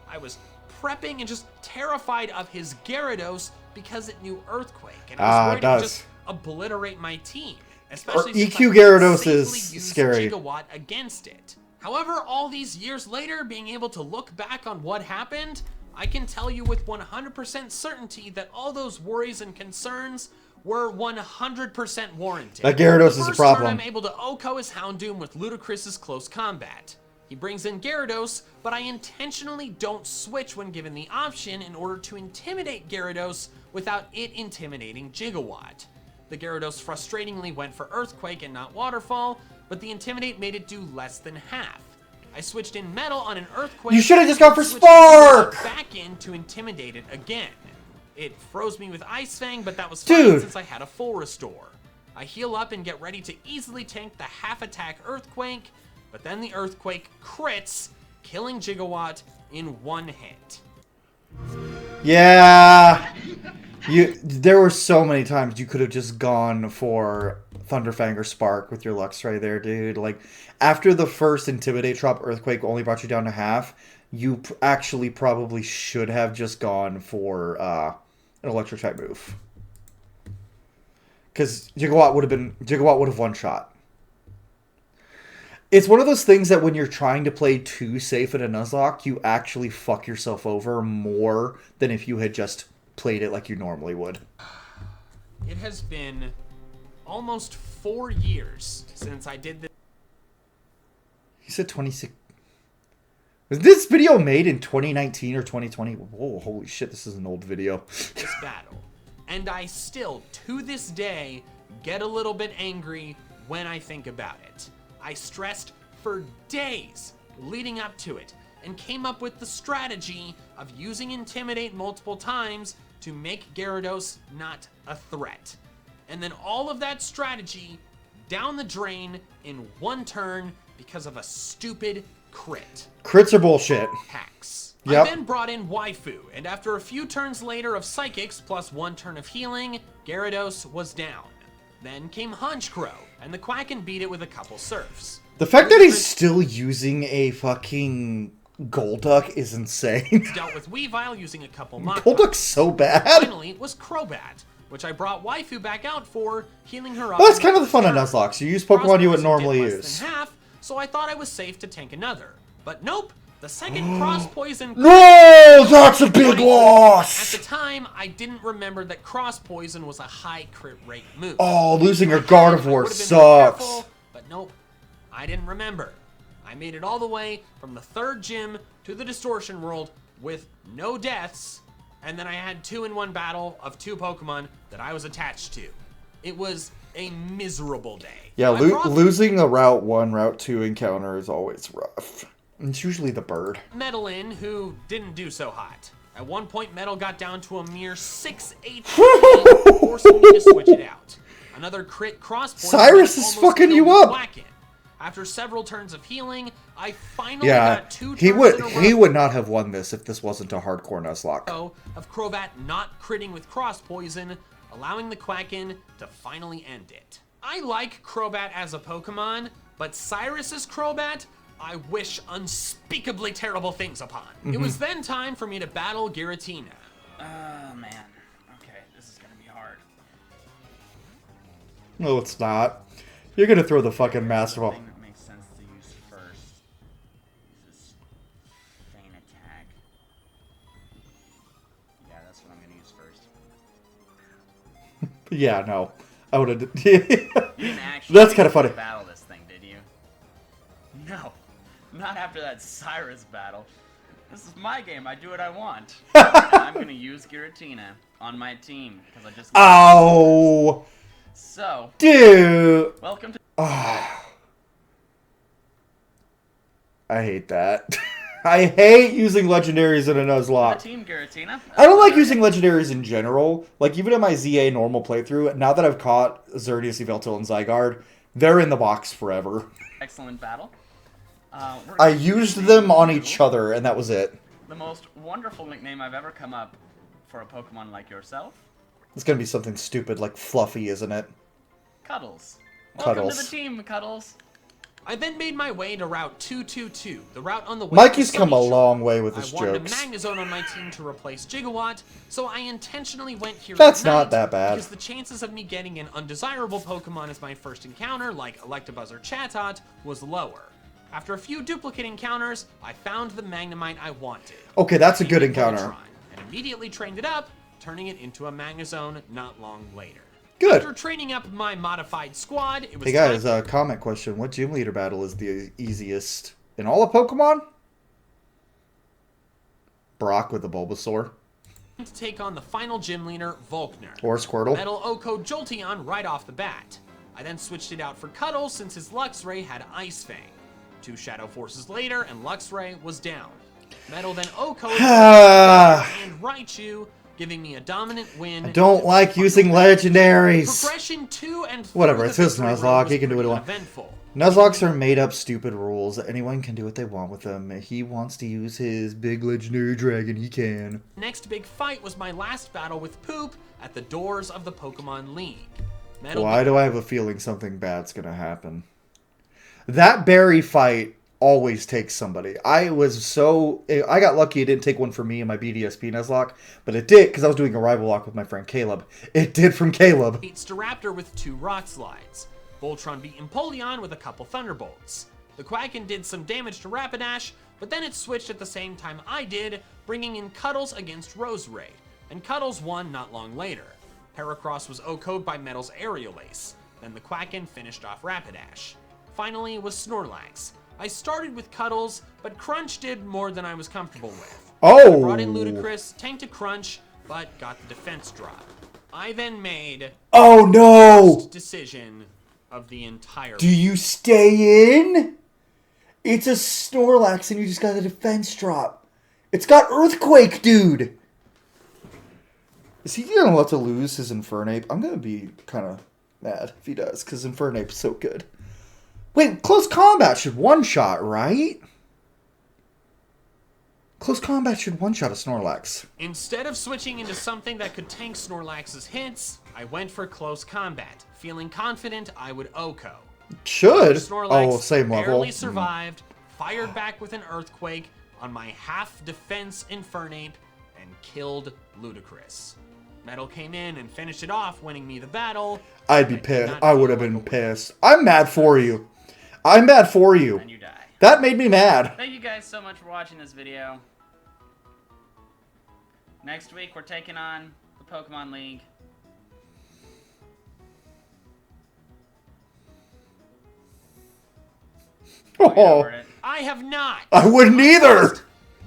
I was prepping and just terrified of his Gyarados because it knew Earthquake, and I was worried it would just obliterate my team. Especially since EQ I Gyarados safely is used scary. Gigawatt against it. However, all these years later, being able to look back on what happened, I can tell you with 100% certainty that all those worries and concerns were 100% warranted. That Gyarados is The a first problem. turn, I'm able to OHKO his Houndoom with Ludicrous's close combat. He brings in Gyarados, but I intentionally don't switch when given the option in order to intimidate Gyarados without it intimidating Gigawatt. The Gyarados frustratingly went for Earthquake and not Waterfall, but the Intimidate made it do less than half. I switched in Metal on an Earthquake. You should have just gone for switched Spark! back in to intimidate it again. It froze me with Ice Fang, but that was Dude. fine since I had a full restore. I heal up and get ready to easily tank the half attack Earthquake, but then the Earthquake crits, killing Gigawatt in 1 hit. Yeah. There were so many times you could have just gone for Thunderfang or Spark with your Luxray there, dude. Like, after the first Intimidate drop, Earthquake only brought you down to half. You actually probably should have just gone for an Electric type move. Because Gigawatt would have one-shot. It's one of those things that when you're trying to play too safe at a Nuzlocke, you actually fuck yourself over more than if you had just played it like you normally would. It has been almost 4 years since I did this. He said 26. Was this video made in 2019 or 2020? Whoa, holy shit, this is an old video. This battle. And I still, to this day, get a little bit angry when I think about it. I stressed for days leading up to it, and came up with the strategy of using Intimidate multiple times to make Gyarados not a threat. And then all of that strategy down the drain in one turn because of a stupid crit. Crits are bullshit. Hacks. Yep. I then brought in Waifu, and after a few turns later of Psychics plus 1 turn of healing, Gyarados was down. Then came Honchkrow, and the Quacken beat it with a couple surfs. The fact that he's still using a fucking Golduck is insane. Dealt with Weavile using a couple Mach Golduck's so bad. Finally was Crobat, which I brought Waifu back out for, healing her up. Well, that's kind of the fun of Nuzlocke. You use Pokemon you would normally did less use. than half, so I thought I was safe to tank another. But nope, the second Cross Poison... No, that's a big loss! At the time, I didn't remember that Cross Poison was a high crit rate move. Oh, losing her I Gardevoir would've been more sucks. careful, but nope, I didn't remember. I made it all the way from the 3rd gym to the Distortion World with no deaths, and then I had 2-in-1 battle of 2 Pokemon that I was attached to. It was a miserable day. Yeah, I brought losing a Route 1, Route 2 encounter is always rough. It's usually the bird. Metal in, who didn't do so hot. At one point, Metal got down to a mere 6 HP, forcing me to switch it out. Another crit cross point. Cyrus is fucking you up. Quacken. After several turns of healing, I finally Yeah, got 2 turns he in a row would not have won this if this wasn't a hardcore Nuzlocke. of Crobat not critting with Cross Poison, allowing the Quacken to finally end it. I like Crobat as a Pokemon, but Cyrus's Crobat, I wish unspeakably terrible things upon. It was then time for me to battle Giratina. Oh, man. Okay, this is gonna be hard. No, it's not. You're gonna throw the fucking Master Ball. Thing that makes sense to use first. Use this Feint attack. Yeah, that's what I'm gonna use first. Yeah, no. I would have... You didn't actually That's kind of funny. battle this thing, did you? No. Not after that Cyrus battle. This is my game. I do what I want. And I'm gonna use Giratina on my team because I just. Ow! So. Dude! Welcome to. I hate that. I hate using legendaries in a Nuzlocke. Team Giratina. I don't like using legendaries in general. Like, even in my ZA normal playthrough, now that I've caught Xerneas, Yveltal, and Zygarde, they're in the box forever. Excellent battle. I used them on each other, and that was it. The most wonderful nickname I've ever come up for a Pokemon like yourself. It's gonna be something stupid like Fluffy, isn't it? Cuddles. Cuddles. Welcome to the team, Cuddles. I then made my way to Route 222, the route on the way Mikey's to come a Sunny Shore. long way with his I wanted jokes. a Magnezone on my team to replace Gigawatt, so I intentionally went here That's at night not that bad. because the chances of me getting an undesirable Pokemon as my first encounter, like Electabuzz or Chatot, was lower. After a few duplicate encounters, I found the Magnemite I wanted. Okay, that's a good Named encounter. Voltron, and immediately trained it up, turning it into a Magnezone not long later. Good. After training up my modified squad, it was Hey guys, comment question. What gym leader battle is the easiest in all of Pokemon? Brock with the Bulbasaur. to take on the final gym leader, Volkner. Or Squirtle. Metal Oko Jolteon right off the bat. I then switched it out for Cuddle since his Luxray had Ice Fang. 2 Shadow Forces later, and Luxray was down. Metal then Oko and Raichu, giving me a dominant win. I don't like using legendaries. Progression 2 and 3 Whatever, of it's the his victory Nuzlocke, road was he can do what he pretty wants. uneventful. Nuzlocks are made up stupid rules. Anyone can do what they want with them. If he wants to use his big legendary dragon, he can. Next big fight was my last battle with Poop at the doors of the Pokemon League. Metal Why do I have a feeling something bad's gonna happen? That berry fight always takes somebody. I got lucky it didn't take one for me in my BDSP Nuzlocke, but it did because I was doing a rival lock with my friend Caleb. It did from Caleb. beat Staraptor with 2 Rock Slides. Voltron beat Empoleon with a couple Thunderbolts. The Quacken did some damage to Rapidash, but then it switched at the same time I did, bringing in Cuddles against Roserade, and Cuddles won not long later. Heracross was OHKO'd by Metal's Aerial Ace, then the Quacken finished off Rapidash. Finally was Snorlax. I started with Cuddles, but Crunch did more than I was comfortable with. Oh! I brought in Ludicrous, tanked a Crunch, but got the defense drop. I then made Oh no! decision of the entire Do you stay in? It's a Snorlax and you just got a defense drop. It's got Earthquake, dude! Is he gonna let to lose his Infernape? I'm gonna be kind of mad if he does, because Infernape's so good. Wait, Close Combat should one-shot, right? Close Combat should one-shot a Snorlax. Instead of switching into something that could tank Snorlax's hits, I went for Close Combat, feeling confident I would OHKO. Should? Snorlax Oh, same level. barely survived, fired back with an Earthquake on my half-defense Infernape, and killed Ludicrous. Metal came in and finished it off, winning me the battle. I'd be pissed. I would have been pissed. I'm mad for you. I'm mad for you. And you die. That made me mad. Thank you guys so much for watching this video. Next week, we're taking on the Pokemon League. Oh, I have not. I wouldn't either.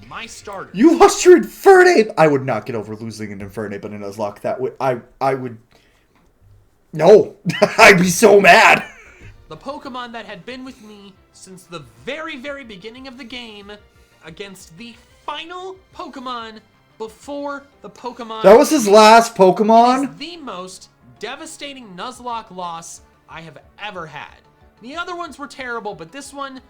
My starter. You lost your Infernape. I would not get over losing an Infernape in a Nuzlocke. That would I would. No, I'd be so mad. The Pokemon that had been with me since the very, very beginning of the game against the final Pokemon before the Pokemon. That was his last It Pokemon? is the most devastating Nuzlocke loss I have ever had. The other ones were terrible, but this one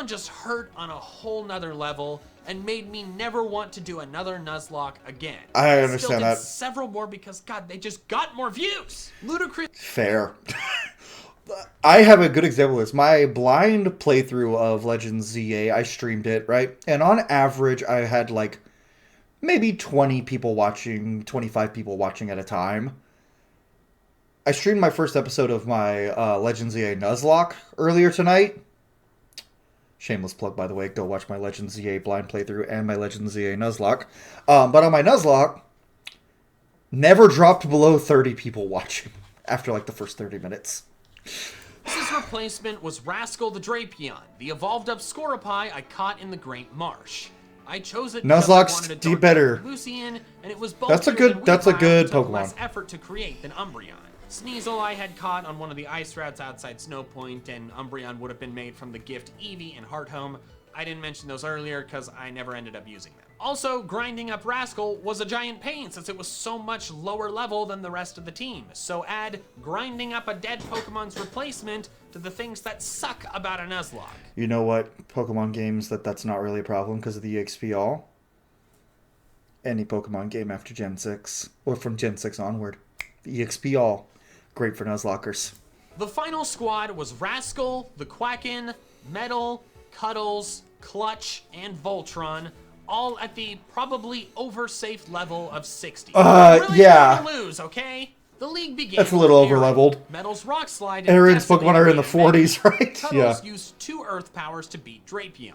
just hurt on a whole nother level and made me never want to do another Nuzlocke again. I Still understand did that. several more because, God, they just got more views. Ludicrous. Fair. I have a good example of this. My blind playthrough of Legends ZA, I streamed it, right? And on average, I had like maybe 20 people watching, 25 people watching at a time. I streamed my first episode of my Legends ZA Nuzlocke earlier tonight. Shameless plug, by the way. Go watch my Legends ZA blind playthrough and my Legends ZA Nuzlocke. But on my Nuzlocke, never dropped below 30 people watching after like the first 30 minutes. His replacement was Rascal the Drapion, the evolved up Scorpii I caught in the Great Marsh. I chose it because I Nuzlocke's wanted a do dark better. Lucian, and it was That's a bulkier good- than that's a Weavile good and took Pokemon. less effort to create than Umbreon. Sneasel I had caught on one of the ice routes outside Snowpoint, and Umbreon would have been made from the gift Eevee and Hearthome. I didn't mention those earlier because I never ended up using them. Also, grinding up Rascal was a giant pain since it was so much lower level than the rest of the team. So add grinding up a dead Pokemon's replacement to the things that suck about a Nuzlocke. You know what Pokemon games that's not really a problem because of the EXP all? Any Pokemon game after Gen 6, or from Gen 6 onward. The EXP all. Great for Nuzlockers. The final squad was Rascal, the Quacken, Metal, Cuddles, Clutch, and Voltron, all at the probably oversafe level of 60. Really yeah. don't wanna lose, okay? The league began. That's a little with Aaron. overleveled. Metal's Rock Slide. Aaron's decimated Pokemon are in the Great 40s, right? Cuddles Yeah. used 2 Earth powers to beat Drapion.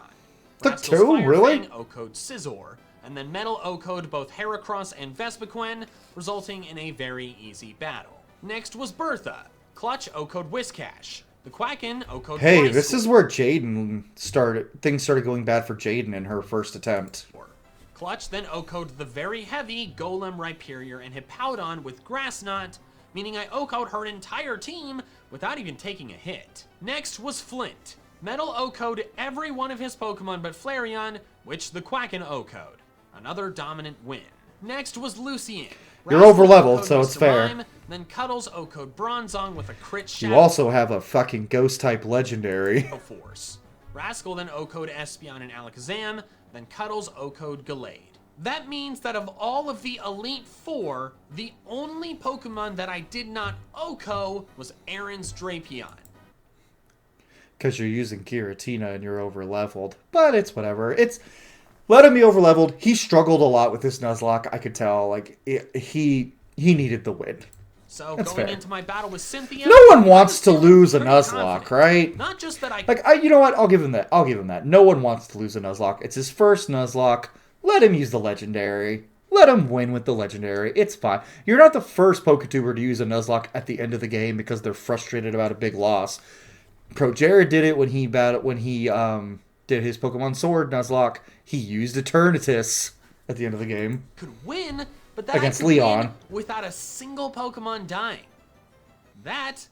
The Rascal's 2? Fire Really? Fang O-code Scizor, and then Metal O-code both Heracross and Vespiquen, resulting in a very easy battle. Next was Bertha. Clutch O-code Whiscash. The Quacken O-code Hey, Fly this Sweep. is where Jaden started. Things started going bad for Jaden in her first attempt. Clutch then O-code the very heavy Golem, Rhyperior, and Hippowdon with Grass Knot, meaning I O-code her entire team without even taking a hit. Next was Flint. Metal O-code every one of his Pokemon but Flareon, which the Quacken O-code. Another dominant win. Next was Lucian. You're Rascal overleveled, O-code so Mr. it's fair. Mime, then Cuddles O-code Bronzong with a crit You shadow also have a fucking Ghost-type legendary. Force. Rascal then O-code Espeon and Alakazam, then Cuddles O-code Gallade. That means that of all of the Elite Four, the only Pokemon that I did not OHKO was Aaron's Drapion. Because you're using Giratina and you're overleveled. But it's whatever. Let him be overleveled. He struggled a lot with this Nuzlocke. I could tell. Like, he needed the win. So That's going fair. into my battle with Cynthia, No one I wants was to feeling lose a pretty Nuzlocke, confident. right? Not just that I Like, you know what? I'll give him that. I'll give him that. No one wants to lose a Nuzlocke. It's his first Nuzlocke. Let him use the Legendary. Let him win with the Legendary. It's fine. You're not the first Poketuber to use a Nuzlocke at the end of the game because they're frustrated about a big loss. Pro Jared did it when he did his Pokemon Sword Nuzlocke. He used Eternatus at the end of the game. could win, but that Against I could Leon. win without a single Pokemon dying. That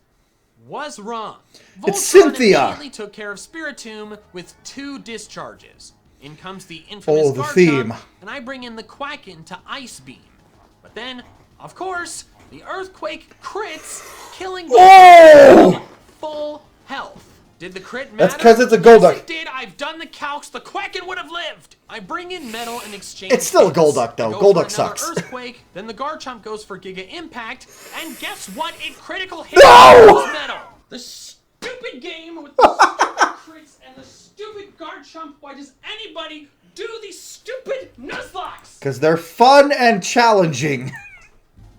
was wrong. It's Voltron Cynthia! immediately took care of Spiritomb with 2 discharges. In comes the infamous Oh, the Garchomp, theme. and I bring in the Quacken to Ice Beam. But then, of course, the Earthquake crits, killing Oh! full health. Did the crit matter? That's 'cause it's a Yes, Golduck. it did. I've done the calcs. The Quacken would have lived. I bring in Metal in exchange. It's still a hits. Golduck, though. I go Golduck for another sucks. Earthquake. Then the Garchomp goes for Giga Impact, and guess what? It critical hit No! Metal. The stupid game with the stupid crits and the stupid Garchomp. Why does anybody do these stupid Nuzlocks? Because they're fun and challenging.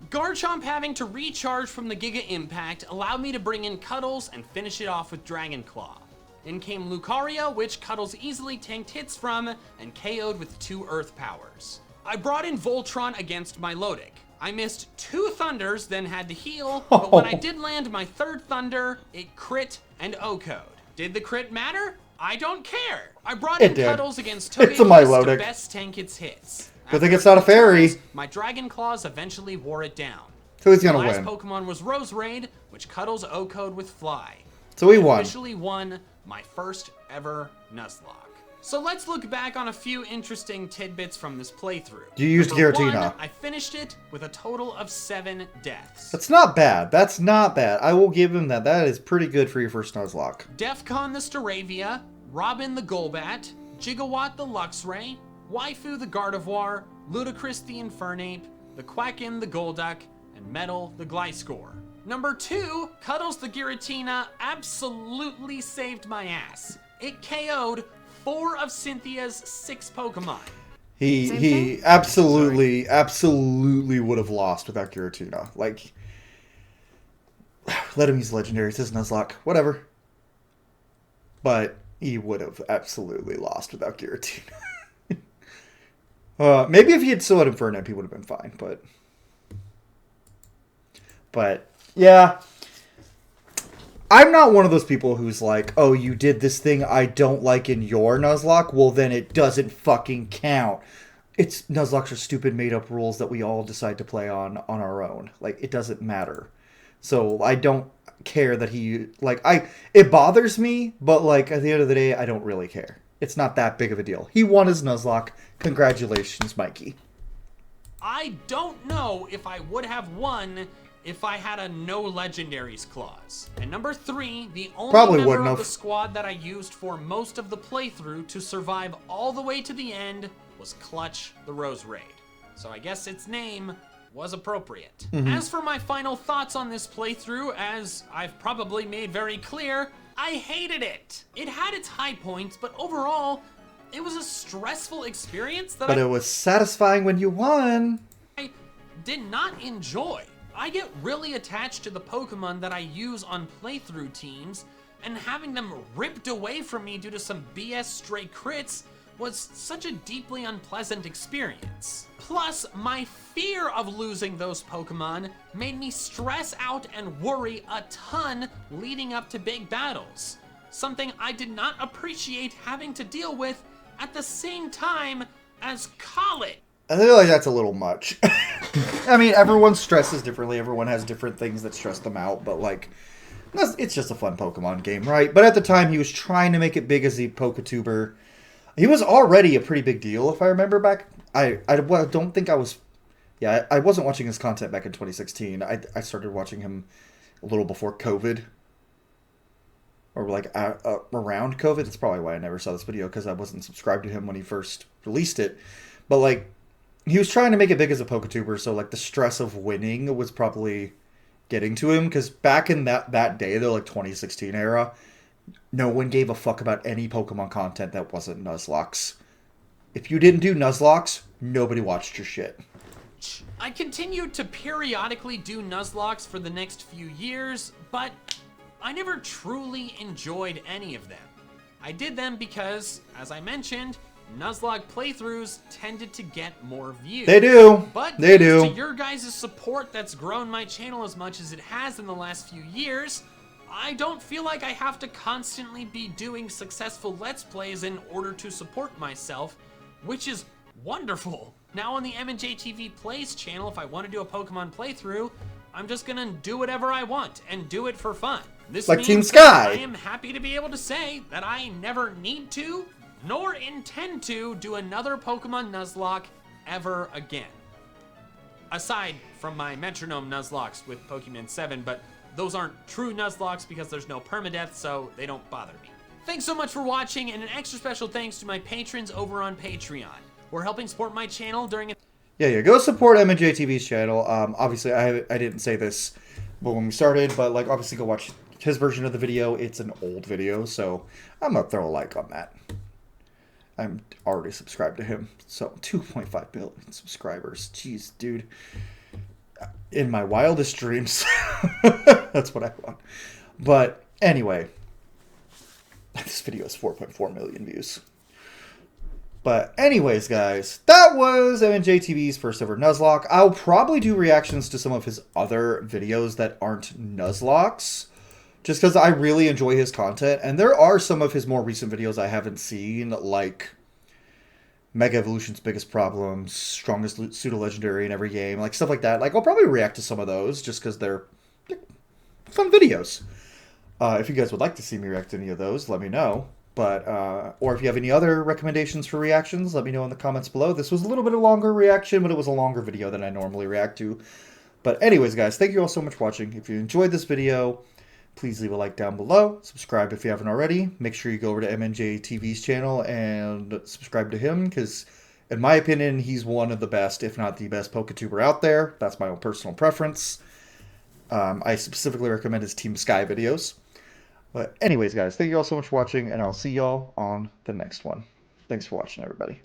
Garchomp having to recharge from the Giga Impact allowed me to bring in Cuddles and finish it off with Dragon Claw. In came Lucario, which Cuddles easily tanked hits from and KO'd with 2 Earth powers. I brought in Voltron against Milotic. I missed 2 Thunders, then had to heal, but when I did land my 3rd Thunder, it crit and O-code. Did the crit matter? I don't care. I brought in It did. Cuddles against It's a Togekiss Milotic. to best tank its hits. Good thing it's not a fairy. My Dragon Claws eventually wore it down. So he's gonna The last win. Pokemon was Roserade, which Cuddles O-code with Fly. So he I won. officially won my first ever Nuzlocke. So let's look back on a few interesting tidbits from this playthrough. You used Number Giratina. 1, I finished it with a total of 7 deaths. That's not bad. That's not bad. I will give him that. That is pretty good for your first Nuzlocke. Defcon the Staravia, Robin the Golbat, Gigawatt the Luxray, Waifu the Gardevoir, Ludicrous the Infernape, the Quacken the Golduck, and Metal the Gliscor. Number 2, Cuddles the Giratina absolutely saved my ass. It KO'd 4 of Cynthia's 6 Pokemon. He absolutely would have lost without Giratina. Like, let him use legendaries, his Nuzlocke, whatever. But he would have absolutely lost without Giratina. Maybe if he had still had Infernape, he would have been fine. But yeah, I'm not one of those people who's like, oh, you did this thing I don't like in your Nuzlocke, well then it doesn't fucking count. Nuzlocks are stupid made up rules that we all decide to play on our own. Like, it doesn't matter. So I don't care that it bothers me, but like at the end of the day, I don't really care. It's not that big of a deal. He won his Nuzlocke. Congratulations, Mikey. I don't know if I would have won if I had a no legendaries clause. And number 3, the only Probably member wouldn't of have. the squad that I used for most of the playthrough to survive all the way to the end was Clutch the Roserade. So I guess its name was appropriate. As for my final thoughts on this playthrough, as I've probably made very clear, I hated it. It had its high points, but overall, it was a stressful experience that But it was satisfying when you won. I did not enjoy. I get really attached to the Pokemon that I use on playthrough teams, and having them ripped away from me due to some BS stray crits was such a deeply unpleasant experience. Plus, my fear of losing those Pokemon made me stress out and worry a ton leading up to big battles. Something I did not appreciate having to deal with at the same time as college. I feel like that's a little much. I mean, everyone stresses differently. Everyone has different things that stress them out. But, like, it's just a fun Pokemon game, right? But at the time, he was trying to make it big as the Poketuber. He was already a pretty big deal, if I remember back. I don't think I was... Yeah, I wasn't watching his content back in 2016. I started watching him a little before COVID. Or, like, around COVID. That's probably why I never saw this video, because I wasn't subscribed to him when he first released it. But, like, he was trying to make it big as a Poketuber, so, like, the stress of winning was probably getting to him. Because back in that day, the, like, 2016 era, no one gave a fuck about any Pokemon content that wasn't Nuzlocks. If you didn't do Nuzlocks, nobody watched your shit. I continued to periodically do Nuzlocks for the next few years, but I never truly enjoyed any of them. I did them because, as I mentioned, Nuzlocke playthroughs tended to get more views. They do. But They thanks do. to your guys' support that's grown my channel as much as it has in the last few years, I don't feel like I have to constantly be doing successful Let's Plays in order to support myself, which is wonderful. Now on the MandJTV Plays channel, if I want to do a Pokemon playthrough, I'm just gonna do whatever I want and do it for fun. This Like means Team that Sky. I am happy to be able to say that I never need to, nor intend to, do another Pokemon Nuzlocke ever again. Aside from my Metronome Nuzlocks with Pokemon 7, but those aren't true Nuzlocks because there's no permadeath, so they don't bother me. Thanks so much for watching, and an extra special thanks to my patrons over on Patreon. We're helping support my channel during a... Yeah, go support MandJTV's channel. Obviously, I didn't say this when we started, but like obviously go watch his version of the video. It's an old video, so I'm gonna throw a like on that. I'm already subscribed to him, so 2.5 billion subscribers. Jeez, dude. In my wildest dreams, that's what I want. But anyway, this video has 4.4 million views. But anyways, guys, that was MandJTV's first ever Nuzlocke. I'll probably do reactions to some of his other videos that aren't Nuzlocks, just because I really enjoy his content. And there are some of his more recent videos I haven't seen, like Mega Evolution's Biggest Problems, Strongest Pseudo-Legendary in every game, like stuff like that. Like, I'll probably react to some of those, just because they're fun videos. If you guys would like to see me react to any of those, let me know. But, or if you have any other recommendations for reactions, let me know in the comments below. This was a little bit of a longer reaction, but it was a longer video than I normally react to. But anyways, guys, thank you all so much for watching. If you enjoyed this video, please leave a like down below. Subscribe if you haven't already. Make sure you go over to MandJTV's channel and subscribe to him, because in my opinion, he's one of the best, if not the best, Poketuber out there. That's my own personal preference. I specifically recommend his Team Sky videos. But anyways, guys, thank you all so much for watching, and I'll see y'all on the next one. Thanks for watching, everybody.